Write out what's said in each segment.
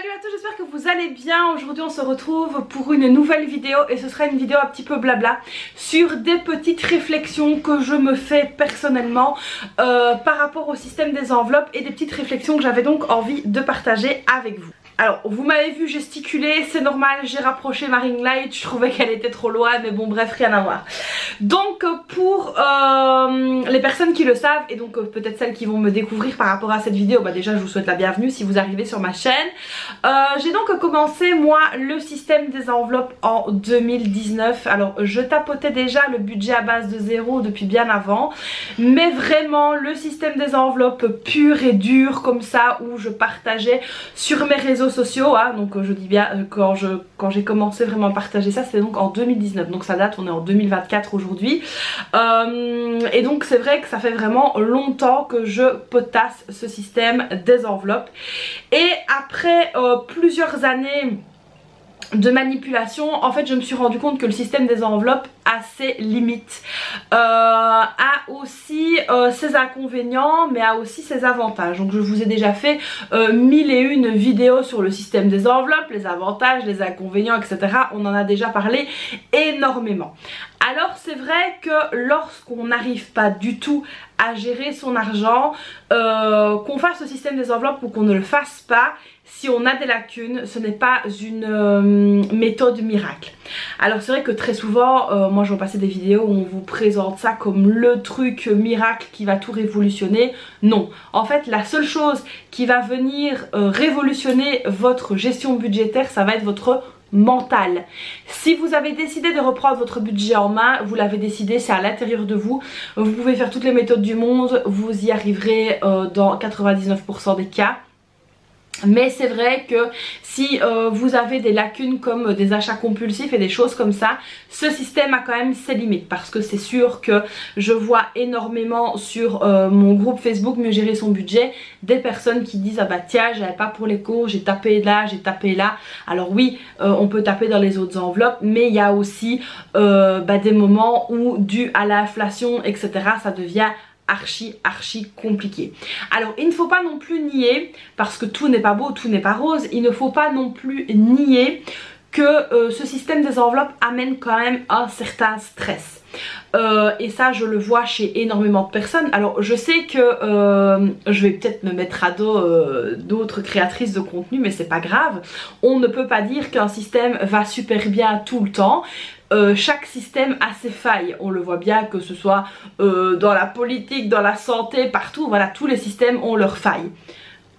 Salut à tous, j'espère que vous allez bien. Aujourd'hui on se retrouve pour une nouvelle vidéo et ce sera une vidéo un petit peu blabla sur des petites réflexions que je me fais personnellement par rapport au système des enveloppes et des petites réflexions que j'avais donc envie de partager avec vous. Alors vous m'avez vu gesticuler, c'est normal, j'ai rapproché ma ring light, je trouvais qu'elle était trop loin mais bon bref, rien à voir. Donc pour les personnes qui le savent et donc peut-être celles qui vont me découvrir par rapport à cette vidéo, bah déjà je vous souhaite la bienvenue si vous arrivez sur ma chaîne. J'ai donc commencé moi le système des enveloppes en 2019. Alors je tapotais déjà le budget à base de 0 depuis bien avant, mais vraiment le système des enveloppes pur et dur comme ça où je partageais sur mes réseaux sociaux, hein, donc je dis bien quand j'ai commencé vraiment à partager ça, c'était donc en 2019, donc ça date, on est en 2024 aujourd'hui, et donc c'est vrai que ça fait vraiment longtemps que je potasse ce système des enveloppes. Et après plusieurs années de manipulation, en fait je me suis rendu compte que le système des enveloppes a ses limites, a aussi ses inconvénients mais a aussi ses avantages. Donc je vous ai déjà fait 1001 vidéos sur le système des enveloppes, les avantages, les inconvénients, etc. On en a déjà parlé énormément. Alors c'est vrai que lorsqu'on n'arrive pas du tout à gérer son argent, qu'on fasse le système des enveloppes ou qu'on ne le fasse pas, si on a des lacunes, ce n'est pas une méthode miracle. Alors c'est vrai que très souvent, moi je vois passer des vidéos où on vous présente ça comme le truc miracle qui va tout révolutionner. Non, en fait la seule chose qui va venir révolutionner votre gestion budgétaire, ça va être votre mental. Si vous avez décidé de reprendre votre budget en main, vous l'avez décidé, c'est à l'intérieur de vous. Vous pouvez faire toutes les méthodes du monde, vous y arriverez dans 99% des cas. Mais c'est vrai que si vous avez des lacunes comme des achats compulsifs et des choses comme ça, ce système a quand même ses limites. Parce que c'est sûr que je vois énormément sur mon groupe Facebook Mieux gérer son budget des personnes qui disent ah bah tiens j'avais pas pour les cours, j'ai tapé là, j'ai tapé là. Alors oui, on peut taper dans les autres enveloppes, mais il y a aussi des moments où dû à l'inflation etc ça devient archi compliqué. Alors il ne faut pas non plus nier, parce que tout n'est pas beau, tout n'est pas rose, il ne faut pas non plus nier que ce système des enveloppes amène quand même un certain stress. Et ça je le vois chez énormément de personnes. Alors je sais que je vais peut-être me mettre à dos d'autres créatrices de contenu, mais c'est pas grave. On ne peut pas dire qu'un système va super bien tout le temps. Chaque système a ses failles, on le voit bien que ce soit dans la politique, dans la santé, partout, voilà, tous les systèmes ont leurs failles,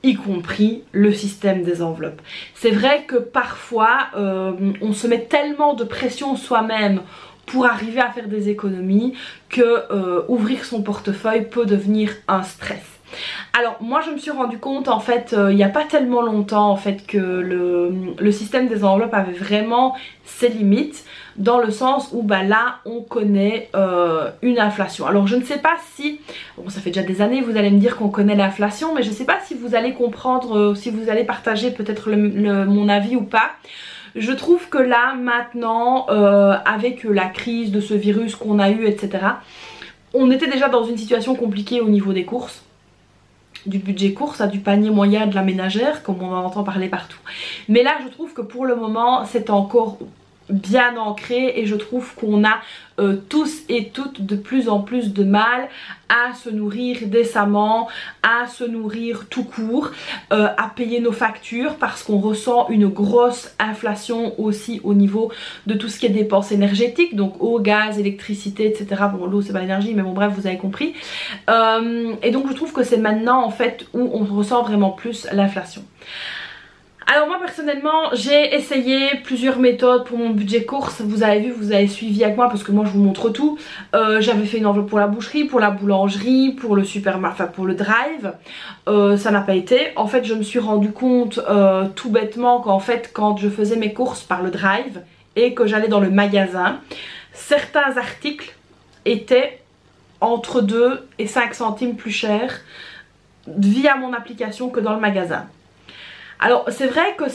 y compris le système des enveloppes. C'est vrai que parfois on se met tellement de pression soi-même pour arriver à faire des économies que ouvrir son portefeuille peut devenir un stress. Alors moi je me suis rendu compte en fait il n'y a pas tellement longtemps en fait que le système des enveloppes avait vraiment ses limites, dans le sens où bah là on connaît une inflation. Alors je ne sais pas si, bon ça fait déjà des années vous allez me dire qu'on connaît l'inflation, mais je ne sais pas si vous allez comprendre, si vous allez partager peut-être mon avis ou pas. Je trouve que là maintenant avec la crise de ce virus qu'on a eu etc, on était déjà dans une situation compliquée au niveau des courses, du budget course, du panier moyen de la ménagère comme on en entend parler partout. Mais là je trouve que pour le moment c'est encore bien ancré et je trouve qu'on a tous et toutes de plus en plus de mal à se nourrir décemment, à se nourrir tout court, à payer nos factures parce qu'on ressent une grosse inflation aussi au niveau de tout ce qui est dépenses énergétiques, donc eau, gaz, électricité etc. Bon l'eau c'est pas l'énergie mais bon bref vous avez compris. Et donc je trouve que c'est maintenant en fait où on ressent vraiment plus l'inflation. Alors moi personnellement j'ai essayé plusieurs méthodes pour mon budget course, vous avez vu, vous avez suivi avec moi parce que moi je vous montre tout. J'avais fait une enveloppe pour la boucherie, pour la boulangerie, pour le supermarché, enfin pour le drive, ça n'a pas été. En fait je me suis rendu compte tout bêtement qu'en fait quand je faisais mes courses par le drive et que j'allais dans le magasin, certains articles étaient entre 2 et 5 centimes plus chers via mon application que dans le magasin. Alors c'est vrai que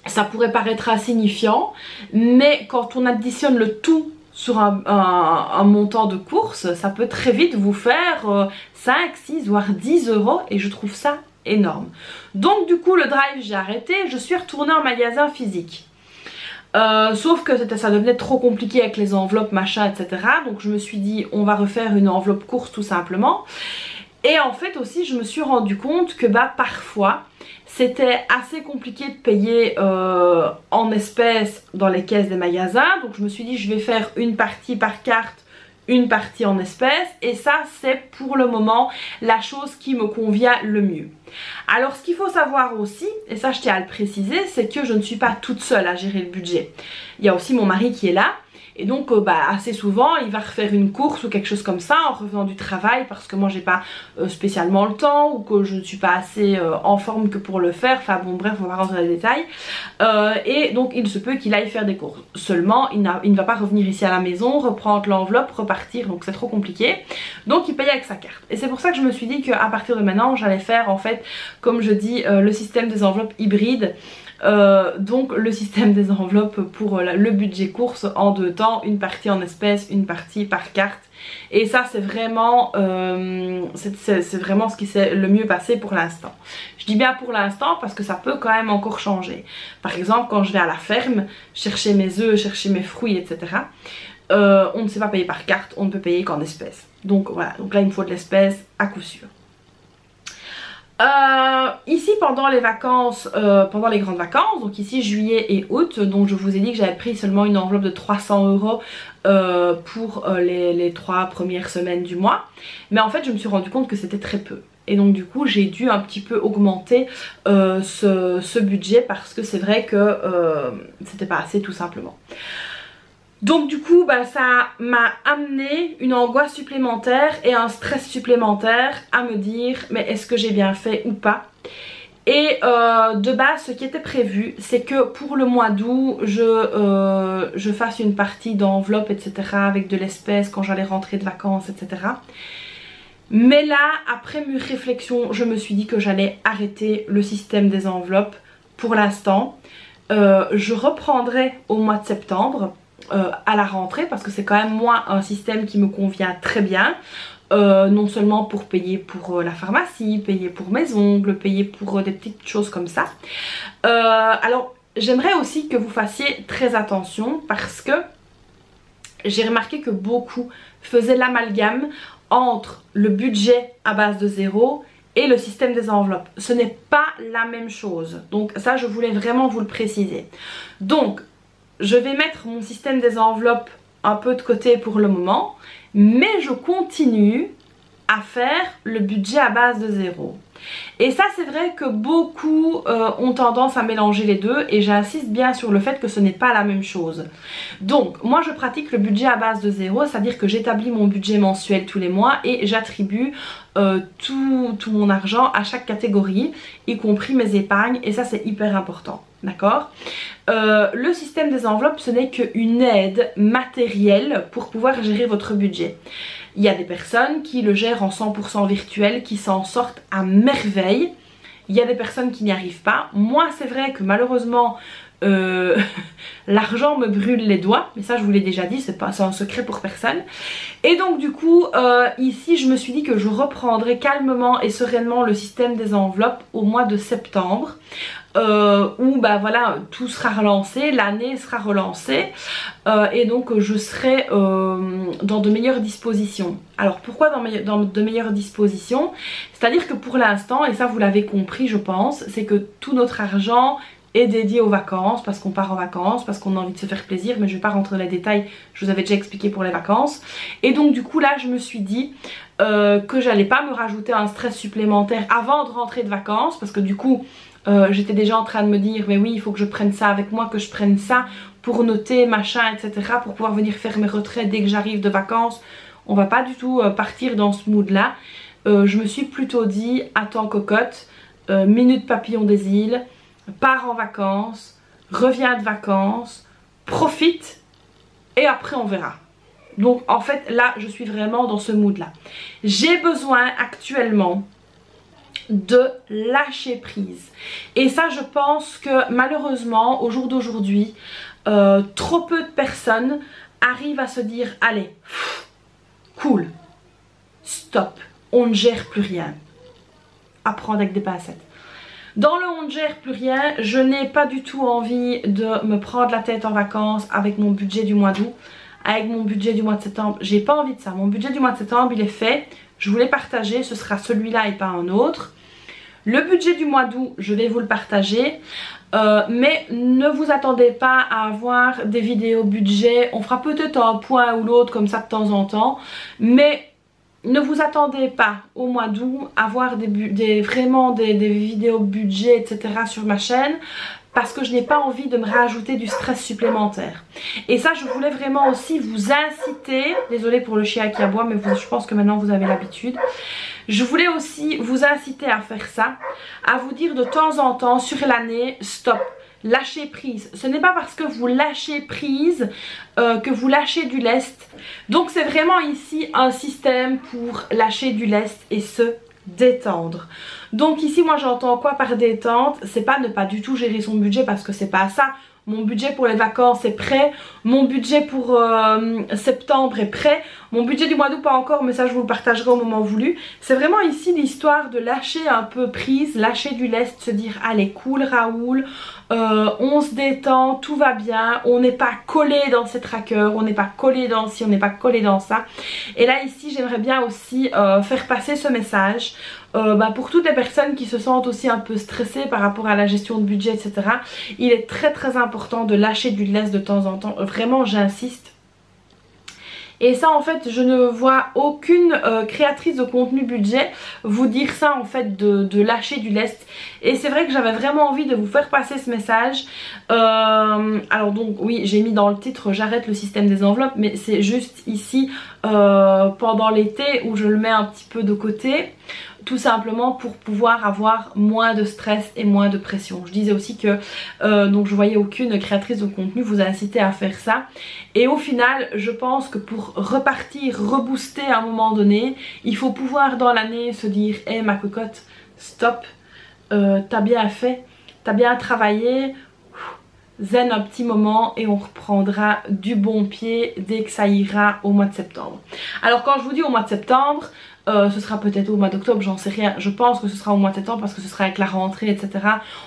ça pourrait paraître insignifiant, mais quand on additionne le tout sur un montant de course, ça peut très vite vous faire 5, 6 voire 10 euros et je trouve ça énorme. Donc du coup le drive j'ai arrêté, je suis retournée en magasin physique. Sauf que ça devenait trop compliqué avec les enveloppes machin etc. Donc je me suis dit on va refaire une enveloppe course tout simplement. Et en fait aussi je me suis rendu compte que bah parfois c'était assez compliqué de payer en espèces dans les caisses des magasins. Donc je me suis dit je vais faire une partie par carte, une partie en espèces, et ça c'est pour le moment la chose qui me convient le mieux. Alors ce qu'il faut savoir aussi, et ça je tiens à le préciser, c'est que je ne suis pas toute seule à gérer le budget. Il y a aussi mon mari qui est là. Et donc assez souvent il va refaire une course ou quelque chose comme ça en revenant du travail parce que moi j'ai pas spécialement le temps ou que je ne suis pas assez en forme que pour le faire. Enfin bon bref on va rentrer dans les détails. Et donc il se peut qu'il aille faire des courses. Seulement il ne va pas revenir ici à la maison, reprendre l'enveloppe, repartir, donc c'est trop compliqué. Donc il paye avec sa carte. Et c'est pour ça que je me suis dit qu'à partir de maintenant j'allais faire en fait comme je dis le système des enveloppes hybrides. Donc le système des enveloppes pour le budget course en 2 temps, une partie en espèces, une partie par carte. Et ça c'est vraiment vraiment ce qui s'est le mieux passé pour l'instant. Je dis bien pour l'instant parce que ça peut quand même encore changer. Par exemple quand je vais à la ferme chercher mes œufs, chercher mes fruits etc. On ne sait pas payer par carte, on ne peut payer qu'en espèces. Donc voilà, donc là il me faut de l'espèce à coup sûr. Ici pendant les vacances, pendant les grandes vacances, donc ici juillet et août, donc je vous ai dit que j'avais pris seulement une enveloppe de 300 € pour les 3 premières semaines du mois. Mais en fait je me suis rendu compte que c'était très peu. Et donc du coup j'ai dû un petit peu augmenter ce budget parce que c'est vrai que c'était pas assez tout simplement. Donc du coup ça m'a amené une angoisse supplémentaire et un stress supplémentaire à me dire mais est-ce que j'ai bien fait ou pas. Et de base ce qui était prévu c'est que pour le mois d'août je fasse une partie d'enveloppe etc. avec de l'espèce quand j'allais rentrer de vacances etc. Mais là après mes réflexions je me suis dit que j'allais arrêter le système des enveloppes pour l'instant. Je reprendrai au mois de septembre. À la rentrée parce que c'est quand même moi un système qui me convient très bien, non seulement pour payer pour la pharmacie, payer pour mes ongles, payer pour des petites choses comme ça. Alors j'aimerais aussi que vous fassiez très attention parce que j'ai remarqué que beaucoup faisaient l'amalgame entre le budget à base de 0 et le système des enveloppes. Ce n'est pas la même chose, donc ça je voulais vraiment vous le préciser. Donc je vais mettre mon système des enveloppes un peu de côté pour le moment, mais je continue à faire le budget à base de 0. Et ça c'est vrai que beaucoup ont tendance à mélanger les deux et j'insiste bien sur le fait que ce n'est pas la même chose. Donc moi je pratique le budget à base de 0, c'est à dire que j'établis mon budget mensuel tous les mois et j'attribue tout mon argent à chaque catégorie, y compris mes épargnes, et ça c'est hyper important. D'accord? Le système des enveloppes ce n'est qu'une aide matérielle pour pouvoir gérer votre budget. Il y a des personnes qui le gèrent en 100% virtuel, qui s'en sortent à merveille. Il y a des personnes qui n'y arrivent pas. Moi c'est vrai que malheureusement l'argent me brûle les doigts, mais ça je vous l'ai déjà dit, c'est un secret pour personne. Et donc du coup ici je me suis dit que je reprendrai calmement et sereinement le système des enveloppes au mois de septembre, où voilà tout sera relancé, l'année sera relancée, et donc je serai dans de meilleures dispositions. Alors pourquoi dans de meilleures dispositions? C'est à dire que pour l'instant, et ça vous l'avez compris je pense, c'est que tout notre argent est dédié aux vacances, parce qu'on part en vacances, parce qu'on a envie de se faire plaisir, mais je vais pas rentrer dans les détails, je vous avais déjà expliqué pour les vacances. Et donc du coup là je me suis dit que j'allais pas me rajouter un stress supplémentaire avant de rentrer de vacances, parce que du coup j'étais déjà en train de me dire mais oui il faut que je prenne ça avec moi, que je prenne ça pour noter machin etc, pour pouvoir venir faire mes retraits dès que j'arrive de vacances. On va pas du tout partir dans ce mood là. Je me suis plutôt dit attends cocotte, minute papillon des îles, pars en vacances, reviens de vacances, profite et après on verra. Donc en fait là je suis vraiment dans ce mood là. J'ai besoin actuellement de lâcher prise, et ça je pense que malheureusement au jour d'aujourd'hui trop peu de personnes arrivent à se dire allez cool, stop, on ne gère plus rien. à prendre avec des pincettes. Dans le on ne gère plus rien, je n'ai pas du tout envie de me prendre la tête en vacances avec mon budget du mois d'août, avec mon budget du mois de septembre. J'ai pas envie de ça. Mon budget du mois de septembre, il est fait. Je vous l'ai partagé, ce sera celui-là et pas un autre. Le budget du mois d'août, je vais vous le partager. Mais ne vous attendez pas à avoir des vidéos budget. On fera peut-être un point ou l'autre comme ça de temps en temps. Mais ne vous attendez pas au mois d'août à voir vraiment des vidéos budget, etc. sur ma chaîne. Parce que je n'ai pas envie de me rajouter du stress supplémentaire. Et ça, je voulais vraiment aussi vous inciter, désolée pour le chien qui aboie, mais je pense que maintenant vous avez l'habitude. Je voulais aussi vous inciter à faire ça, à vous dire de temps en temps sur l'année, stop, lâchez prise. Ce n'est pas parce que vous lâchez prise que vous lâchez du lest. Donc c'est vraiment ici un système pour lâcher du lest et se détendre. Donc ici moi j'entends quoi par détente? C'est pas ne pas du tout gérer son budget parce que c'est pas ça. Mon budget pour les vacances est prêt, mon budget pour septembre est prêt, mon budget du mois d'août pas encore, mais ça je vous le partagerai au moment voulu. C'est vraiment ici l'histoire de lâcher un peu prise, lâcher du lest, se dire allez cool Raoul, on se détend, tout va bien, on n'est pas collé dans ces trackers, on n'est pas collé dans ci, on n'est pas collé dans ça. Et là ici j'aimerais bien aussi faire passer ce message. Pour toutes les personnes qui se sentent aussi un peu stressées par rapport à la gestion de budget, etc. Il est très très important de lâcher du lest de temps en temps. Vraiment j'insiste. Et ça en fait je ne vois aucune créatrice de contenu budget vous dire ça en fait de lâcher du lest. Et c'est vrai que j'avais vraiment envie de vous faire passer ce message. Alors donc oui j'ai mis dans le titre j'arrête le système des enveloppes, mais c'est juste ici pendant l'été où je le mets un petit peu de côté. Tout simplement pour pouvoir avoir moins de stress et moins de pression. Je disais aussi que donc je voyais aucune créatrice de contenu vous inciter à faire ça. Et au final je pense que pour repartir, rebooster à un moment donné, il faut pouvoir dans l'année se dire hé ma cocotte, stop, t'as bien fait, t'as bien travaillé, zen un petit moment et on reprendra du bon pied dès que ça ira au mois de septembre. Alors quand je vous dis au mois de septembre, ce sera peut-être au mois d'octobre, j'en sais rien. Je pense que ce sera au mois de septembre parce que ce sera avec la rentrée, etc.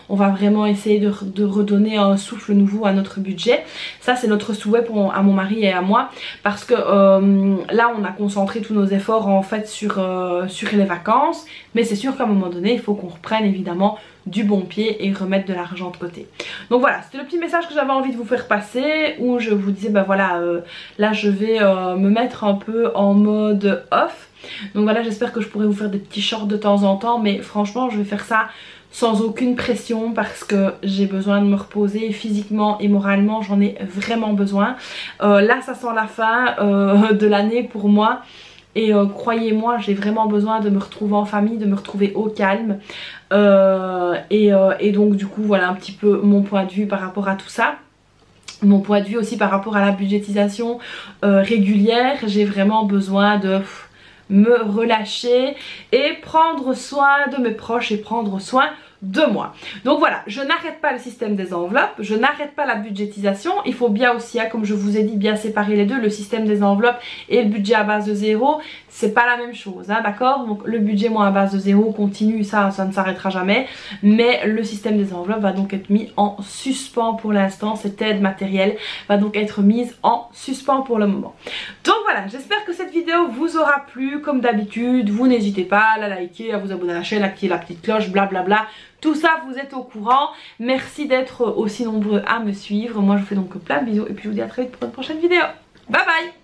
On va vraiment essayer de redonner un souffle nouveau à notre budget. Ça c'est notre souhait à mon mari et à moi. Parce que là on a concentré tous nos efforts en fait sur les vacances. Mais c'est sûr qu'à un moment donné il faut qu'on reprenne évidemment du bon pied et remettre de l'argent de côté. Donc voilà, c'était le petit message que j'avais envie de vous faire passer. Où je vous disais voilà, là je vais me mettre un peu en mode off. Donc voilà, j'espère que je pourrai vous faire des petits shorts de temps en temps, mais franchement je vais faire ça sans aucune pression parce que j'ai besoin de me reposer physiquement et moralement, j'en ai vraiment besoin. Là ça sent la fin de l'année pour moi. Et croyez-moi, j'ai vraiment besoin de me retrouver en famille, de me retrouver au calme. Et donc du coup voilà un petit peu mon point de vue par rapport à tout ça. Mon point de vue aussi par rapport à la budgétisation régulière. J'ai vraiment besoin de me relâcher et prendre soin de mes proches et prendre soin de moi. Donc voilà, je n'arrête pas le système des enveloppes, je n'arrête pas la budgétisation. Il faut bien aussi, comme je vous ai dit, bien séparer les deux, le système des enveloppes et le budget à base de zéro. C'est pas la même chose, hein, d'accord? Donc le budget moi à base de zéro continue, ça ne s'arrêtera jamais. Mais le système des enveloppes va donc être mis en suspens pour l'instant. Cette aide matérielle va donc être mise en suspens pour le moment. Donc voilà, j'espère que cette vidéo vous aura plu. Comme d'habitude, vous n'hésitez pas à la liker, à vous abonner à la chaîne, à activer la petite cloche, blablabla. Tout ça, vous êtes au courant. Merci d'être aussi nombreux à me suivre. Moi, je vous fais donc plein de bisous et puis je vous dis à très vite pour une prochaine vidéo. Bye bye!